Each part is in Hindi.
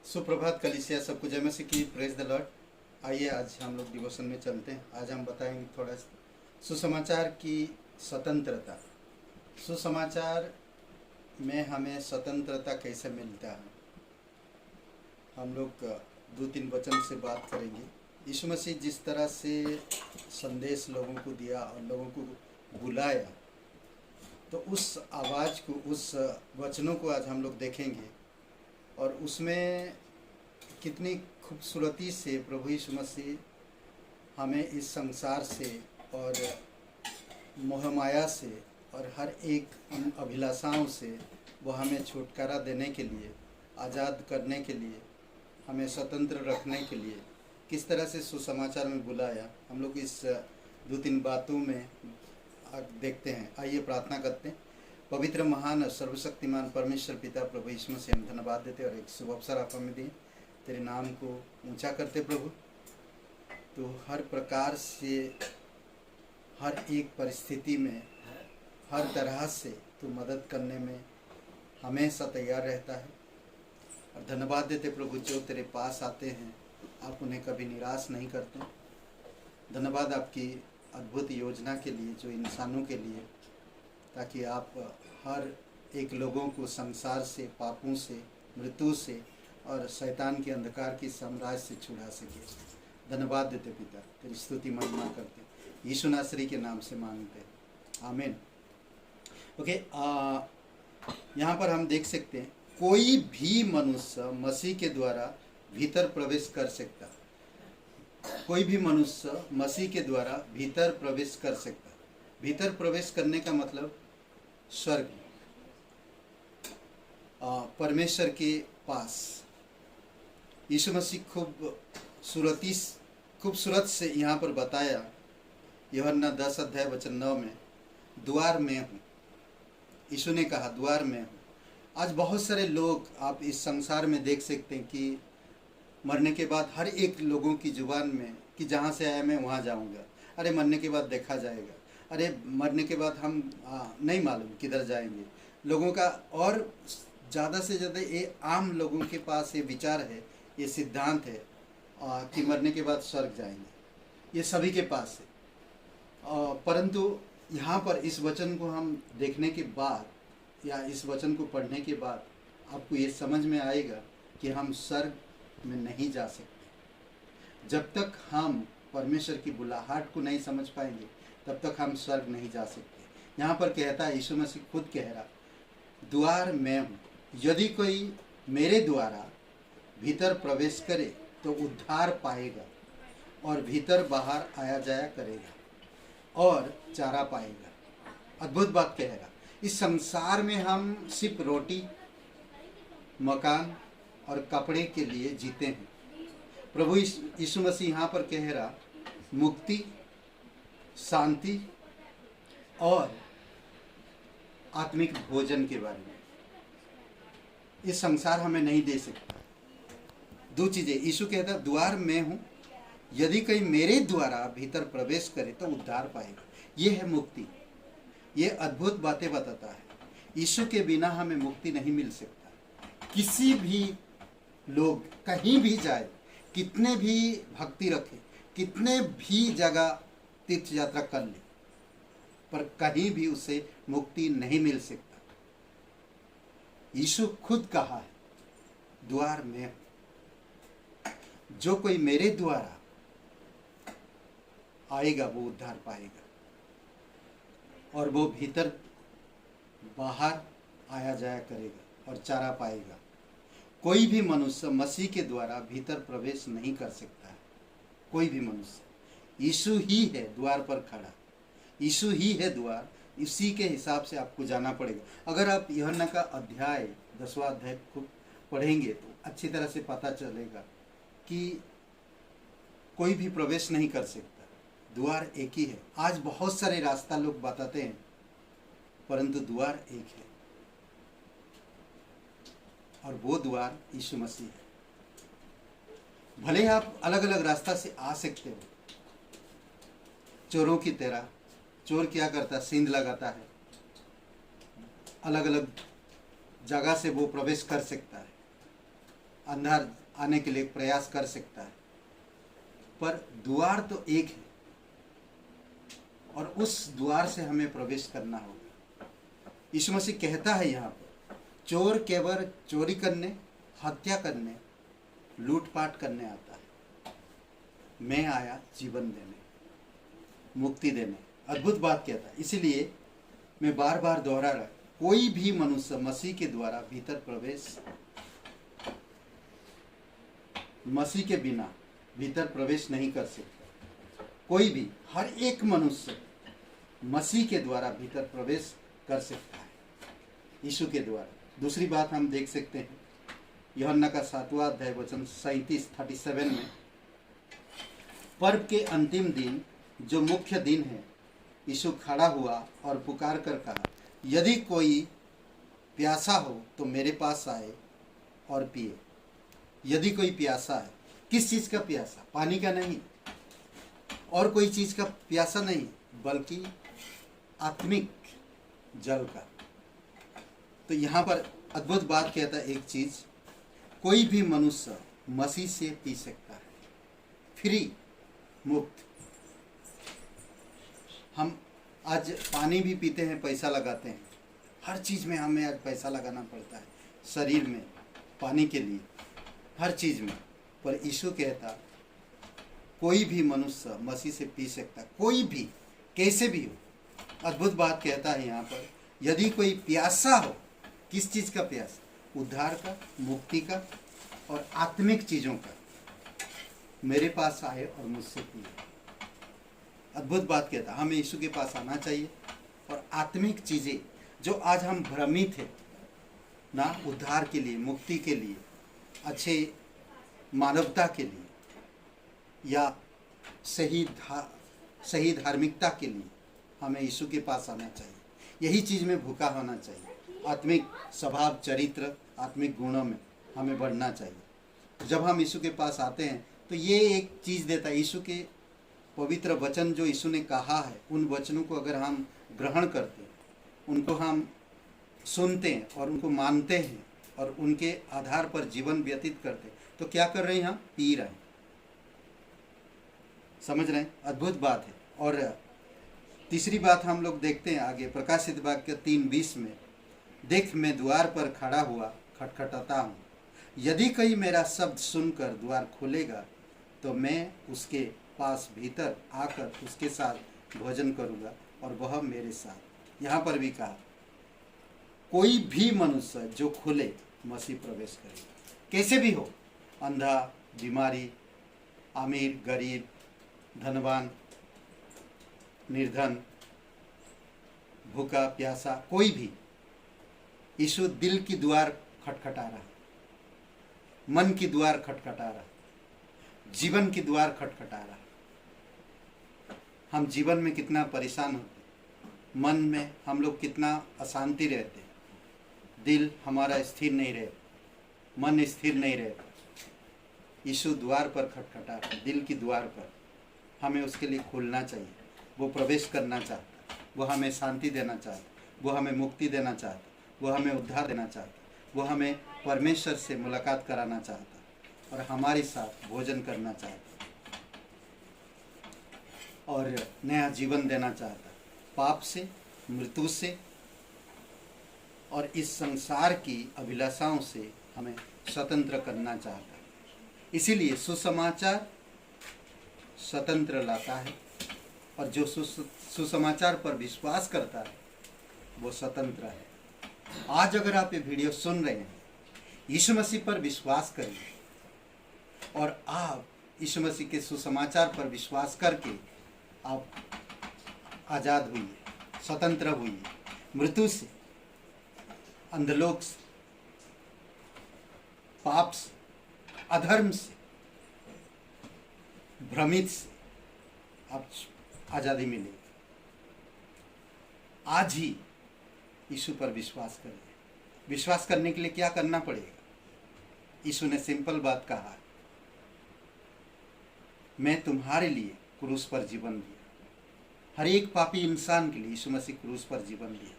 सुप्रभात कलीसिया, सबको जय मसीह की। Praise the Lord. आइए आज हम लोग डिवोशन में चलते हैं। आज हम बताएंगे थोड़ा सुसमाचार की स्वतंत्रता। सुसमाचार में हमें स्वतंत्रता कैसे मिलता है, हम लोग 2-3 वचन से बात करेंगे। यीशु मसीह जिस तरह से संदेश लोगों को दिया और लोगों को बुलाया, तो उस आवाज़ को, उस वचनों को आज हम लोग देखेंगे और उसमें कितनी खूबसूरती से प्रभु यीशु मसीह हमें इस संसार से और मोहमाया से और हर एक अभिलाषाओं से वो हमें छुटकारा देने के लिए, आज़ाद करने के लिए, हमें स्वतंत्र रखने के लिए किस तरह से सुसमाचार में बुलाया, हम लोग इस 2-3 बातों में देखते हैं। आइए प्रार्थना करते हैं। पवित्र, महान और सर्वशक्तिमान परमेश्वर पिता प्रभु यीशु मसीह, हम धन्यवाद देते और एक शुभ अवसर आप हमें दिए तेरे नाम को ऊंचा करते। प्रभु, तो हर प्रकार से, हर एक परिस्थिति में, हर तरह से तू मदद करने में हमेशा तैयार रहता है। और धन्यवाद देते प्रभु, जो तेरे पास आते हैं आप उन्हें कभी निराश नहीं करते। धन्यवाद आपकी अद्भुत योजना के लिए, जो इंसानों के लिए, ताकि आप हर एक लोगों को संसार से, पापों से, मृत्यु से और शैतान के अंधकार की साम्राज्य से छुड़ा सके। धन्यवाद देते पिता, तेरी स्तुति महिमा करते, यीशु नासरी के नाम से मांगते, आमीन। ओके, यहाँ पर हम देख सकते हैं कोई भी मनुष्य मसीह के द्वारा भीतर प्रवेश कर सकता। कोई भी मनुष्य मसीह के द्वारा भीतर प्रवेश कर सकता। भीतर प्रवेश करने का मतलब स्वर्ग, परमेश्वर के पास। यीशु मसीह खूबसूरत से यहाँ पर बताया, यूहन्ना 10 अध्याय वचन 9 में, द्वार में हूँ। यीशु ने कहा द्वार में हूँ। आज बहुत सारे लोग आप इस संसार में देख सकते हैं कि मरने के बाद हर एक लोगों की जुबान में कि जहाँ से आया मैं वहाँ जाऊँगा, अरे मरने के बाद देखा जाएगा, अरे मरने के बाद हम नहीं मालूम किधर जाएंगे। लोगों का और ज़्यादा से ज़्यादा ये आम लोगों के पास ये विचार है, ये सिद्धांत है कि मरने के बाद स्वर्ग जाएंगे। ये सभी के पास है। परंतु यहाँ पर इस वचन को हम देखने के बाद या इस वचन को पढ़ने के बाद आपको ये समझ में आएगा कि हम स्वर्ग में नहीं जा सकते। जब तक हम परमेश्वर की बुलाहट को नहीं समझ पाएंगे तब तक हम स्वर्ग नहीं जा सकते। यहाँ पर कहता है, यीशु मसीह खुद कह रहा, द्वार मैं हूँ, यदि कोई मेरे द्वारा भीतर प्रवेश करे तो उद्धार पाएगा और भीतर बाहर आया जाया करेगा और चारा पाएगा। अद्भुत बात कह रहा। इस संसार में हम सिर्फ रोटी, मकान और कपड़े के लिए जीते हैं। प्रभु यीशु मसीह यहाँ पर कह रहा, मुक्ति, शांति और आत्मिक भोजन के बारे में। इस संसार हमें नहीं दे सकता। 2 चीजें यीशु कहता, द्वार मैं हूँ, यदि कोई मेरे द्वारा भीतर प्रवेश करे तो उद्धार पाएगा। ये है मुक्ति। ये अद्भुत बातें बताता है। यीशु के बिना हमें मुक्ति नहीं मिल सकता। किसी भी लोग कहीं भी जाए, कितने भी भक्ति रखे, कितने भी जगह तीर्थ यात्रा कर ले, पर कहीं भी उसे मुक्ति नहीं मिल सकता। यीशु खुद कहा है, द्वार मैं हूं, जो कोई मेरे द्वारा आएगा वो उद्धार पाएगा और वो भीतर बाहर आया जाया करेगा और चारा पाएगा। कोई भी मनुष्य मसीह के द्वारा भीतर प्रवेश नहीं कर सकता है। कोई भी मनुष्य, यीशु ही है द्वार पर खड़ा, यीशु ही है द्वार। इसी के हिसाब से आपको जाना पड़ेगा। अगर आप यूहन्ना का 10वां अध्याय को पढ़ेंगे तो अच्छी तरह से पता चलेगा कि कोई भी प्रवेश नहीं कर सकता, द्वार एक ही है। आज बहुत सारे रास्ता लोग बताते हैं, परंतु द्वार एक है और वो द्वार यीशु मसीह है। भले आप अलग अलग रास्ता से आ सकते हो, चोरों की तरह। चोर क्या करता है, सींध लगाता है, अलग अलग जगह से वो प्रवेश कर सकता है। अंदर आने के लिए प्रयास कर सकता है, पर द्वार तो एक है और उस द्वार से हमें प्रवेश करना होगा। यीशु मसीह कहता है यहाँ पर, चोर केवल चोरी करने, हत्या करने, लूटपाट करने आता है, मैं आया जीवन देने, मुक्ति देने। अद्भुत बात कहता है। इसीलिए मैं बार बार दोहरा रहा, कोई भी मनुष्य मसीह के द्वारा भीतर प्रवेश, मसीह के बिना भीतर प्रवेश नहीं कर सकता। कोई भी, हर एक मनुष्य मसीह के द्वारा भीतर प्रवेश कर सकता है, यीशु के द्वारा। दूसरी बात हम देख सकते हैं यूहन्ना का 7वां अध्याय वचन 37 में, पर्व के अंतिम दिन जो मुख्य दिन है, यीशु खड़ा हुआ और पुकार कर कहा, यदि कोई प्यासा हो तो मेरे पास आए और पिए। यदि कोई प्यासा है, किस चीज़ का प्यासा? पानी का नहीं, और कोई चीज़ का प्यासा नहीं, बल्कि आत्मिक जल का। तो यहाँ पर अद्भुत बात कहता है एक चीज़, कोई भी मनुष्य मसीह से पी सकता है, फ्री, मुफ्त। हम आज पानी भी पीते हैं, पैसा लगाते हैं, हर चीज़ में हमें आज पैसा लगाना पड़ता है, शरीर में पानी के लिए, हर चीज़ में। पर यीशु कहता कोई भी मनुष्य मसीह से पी सकता, कोई भी, कैसे भी हो। अद्भुत बात कहता है यहाँ पर, यदि कोई प्यासा हो, किस चीज़ का प्यास? उद्धार का, मुक्ति का और आत्मिक चीज़ों का, मेरे पास आए और मुझसे पिए। अद्भुत बात कहता, हमें यीशु के पास आना चाहिए और आत्मिक चीज़ें जो आज हम भ्रमित हैं ना, उद्धार के लिए, मुक्ति के लिए, अच्छे मानवता के लिए या सही धार्मिकता के लिए, हमें यीशु के पास आना चाहिए। यही चीज़ में भूखा होना चाहिए। आत्मिक स्वभाव, चरित्र, आत्मिक गुणों में हमें बढ़ना चाहिए। जब हम यीशु के पास आते हैं तो ये एक चीज़ देता है, यीशु के पवित्र वचन जो यीशु ने कहा है, उन वचनों को अगर हम ग्रहण करते हैं, उनको हम सुनते हैं और उनको मानते हैं और उनके आधार पर जीवन व्यतीत करते हैं, तो क्या कर रहे हैं? हम पी रहे हैं। समझ रहे हैं? अद्भुत बात है। और तीसरी बात हम लोग देखते हैं आगे, प्रकाशित वाक्य 3:20 में, देख मैं द्वार पर खड़ा हुआ खटखटाता हूँ, यदि कोई मेरा शब्द सुनकर द्वार खोलेगा तो मैं उसके पास भीतर आकर उसके साथ भोजन करूँगा और वह मेरे साथ। यहाँ पर भी कहा कोई भी मनुष्य जो खुले मसीह प्रवेश करेगा, कैसे भी हो, अंधा, बीमारी, अमीर, गरीब, धनवान, निर्धन, भूखा, प्यासा, कोई भी। यीशु दिल की द्वार खटखटा रहा, मन की द्वार खटखटा रहा, जीवन की द्वार खटखटा रहा। हम जीवन में कितना परेशान होते, मन में हम लोग कितना अशांति रहते, दिल हमारा स्थिर नहीं रहता, मन स्थिर नहीं रहता। यीशु द्वार पर खटखटा रहा, दिल की द्वार पर। हमें उसके लिए खोलना चाहिए। वो प्रवेश करना चाहता, वो हमें शांति देना चाहता, वो हमें मुक्ति देना चाहता, वो हमें उद्धार देना चाहता, वो हमें परमेश्वर से मुलाकात कराना चाहता और हमारे साथ भोजन करना चाहता और नया जीवन देना चाहता, पाप से, मृत्यु से और इस संसार की अभिलाषाओं से हमें स्वतंत्र करना चाहता। इसीलिए सुसमाचार स्वतंत्र लाता है और जो सुसमाचार पर विश्वास करता है वो स्वतंत्र है। आज अगर आप ये वीडियो सुन रहे हैं, यीशु मसीह पर विश्वास करिए और आप यीशु मसीह के सुसमाचार पर विश्वास करके आप आज़ाद हुई, स्वतंत्र हुई, मृत्यु से, अंधलोक से, पाप से, अधर्म से, भ्रमित से आप आज़ादी मिलेगी। आज ही यीशु पर विश्वास करिए। विश्वास करने के लिए क्या करना पड़ेगा? यीशु ने सिंपल बात कहा, मैं तुम्हारे लिए क्रूस पर जीवन दिया। हर एक पापी इंसान के लिए यीशु मसीह क्रूस पर जीवन दिया,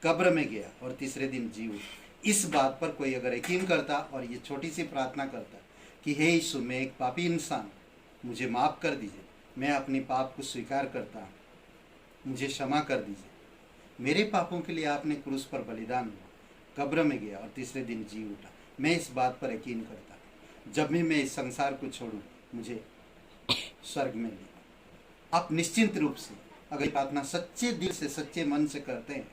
कब्र में गया और तीसरे दिन जी उठा। इस बात पर कोई अगर यकीन करता और ये छोटी सी प्रार्थना करता कि हे यीशु, मैं एक पापी इंसान, मुझे माफ़ कर दीजिए, मैं अपनी पाप को स्वीकार करता हूँ, मुझे क्षमा कर दीजिए, मेरे पापों के लिए आपने क्रूस पर बलिदान हुआ, कब्र में गया और तीसरे दिन जी उठा, मैं इस बात पर यकीन करता हूँ, जब भी मैं इस संसार को छोड़ूं मुझे स्वर्ग में ले। आप निश्चिंत रूप से अगर प्रार्थना सच्चे दिल से सच्चे मन से करते हैं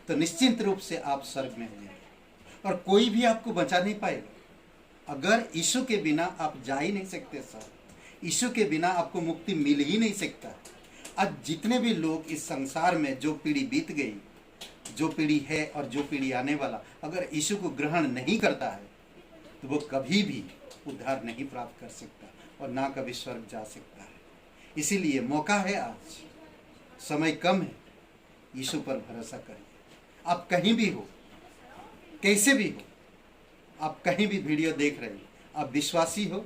तो निश्चिंत रूप से आप स्वर्ग में हो जाएंगे और कोई भी आपको बचा नहीं पाएगा। अगर यीशु के बिना आप जा ही नहीं सकते सर, यीशु के बिना आपको मुक्ति मिल ही नहीं सकता। आज जितने भी लोग इस संसार में, जो पीढ़ी बीत गई, जो पीढ़ी है और जो पीढ़ी आने वाला, अगर यीशु को ग्रहण नहीं करता है तो वो कभी भी उद्धार नहीं प्राप्त कर सकता और ना कभी स्वर्ग जा सकता है। इसीलिए मौका है, आज समय कम है, यीशु पर भरोसा करिए। आप कहीं भी हो, कैसे भी हो, आप कहीं भी वीडियो देख रहे हो, आप विश्वासी हो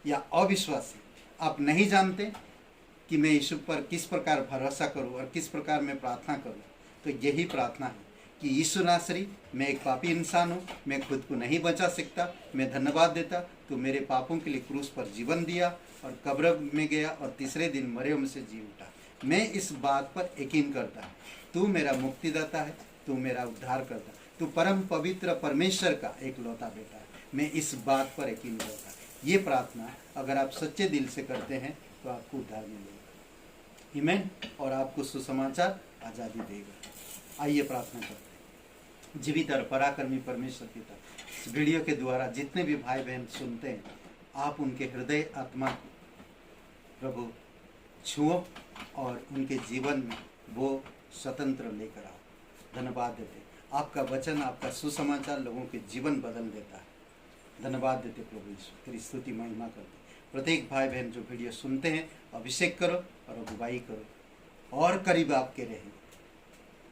या अविश्वासी, आप नहीं जानते कि मैं यीशु पर किस प्रकार भरोसा करूं और किस प्रकार मैं प्रार्थना करूं, तो यही प्रार्थना है कि यीशु नासरी, मैं एक पापी इंसान हूं, मैं खुद को नहीं बचा सकता, मैं धन्यवाद देता तो मेरे पापों के लिए क्रूस पर जीवन दिया और कब्र में गया और तीसरे दिन मरे हुए से जी उठा। मैं इस बात पर यकीन करता हूँ, तू मेरा मुक्तिदाता है, तू मेरा उद्धार करता, तू परम पवित्र परमेश्वर का एक लौता बेटा है। मैं इस बात पर यकीन करता हूँ। ये प्रार्थना अगर आप सच्चे दिल से करते हैं तो आपको उद्धार मिलेगा, आमीन, और आपको सुसमाचार आज़ादी देगा। आइए प्रार्थना करते हैं। जीवित और पराक्रमी परमेश्वर पिता, इस वीडियो के द्वारा जितने भी भाई बहन सुनते हैं, आप उनके हृदय आत्मा को प्रभु छुओ और उनके जीवन में वो स्वतंत्र लेकर आओ। धन्यवाद देते, आपका वचन, आपका सुसमाचार लोगों के जीवन बदल देता है। धन्यवाद देते प्रभु यीशु, तेरी स्तुति महिमा करते। प्रत्येक भाई बहन जो वीडियो सुनते हैं, अभिषेक करो और अगुवाई करो और करीब आपके रहें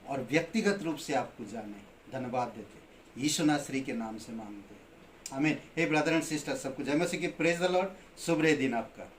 और व्यक्तिगत रूप से आपको जाने। धन्यवाद देते, यीशु नासरी के नाम से मांगते हैं, आमीन। हे ब्रदर एंड सिस्टर, सबको जय मसीह की, प्रेज द लॉर्ड। शुभ रहे दिन आपका।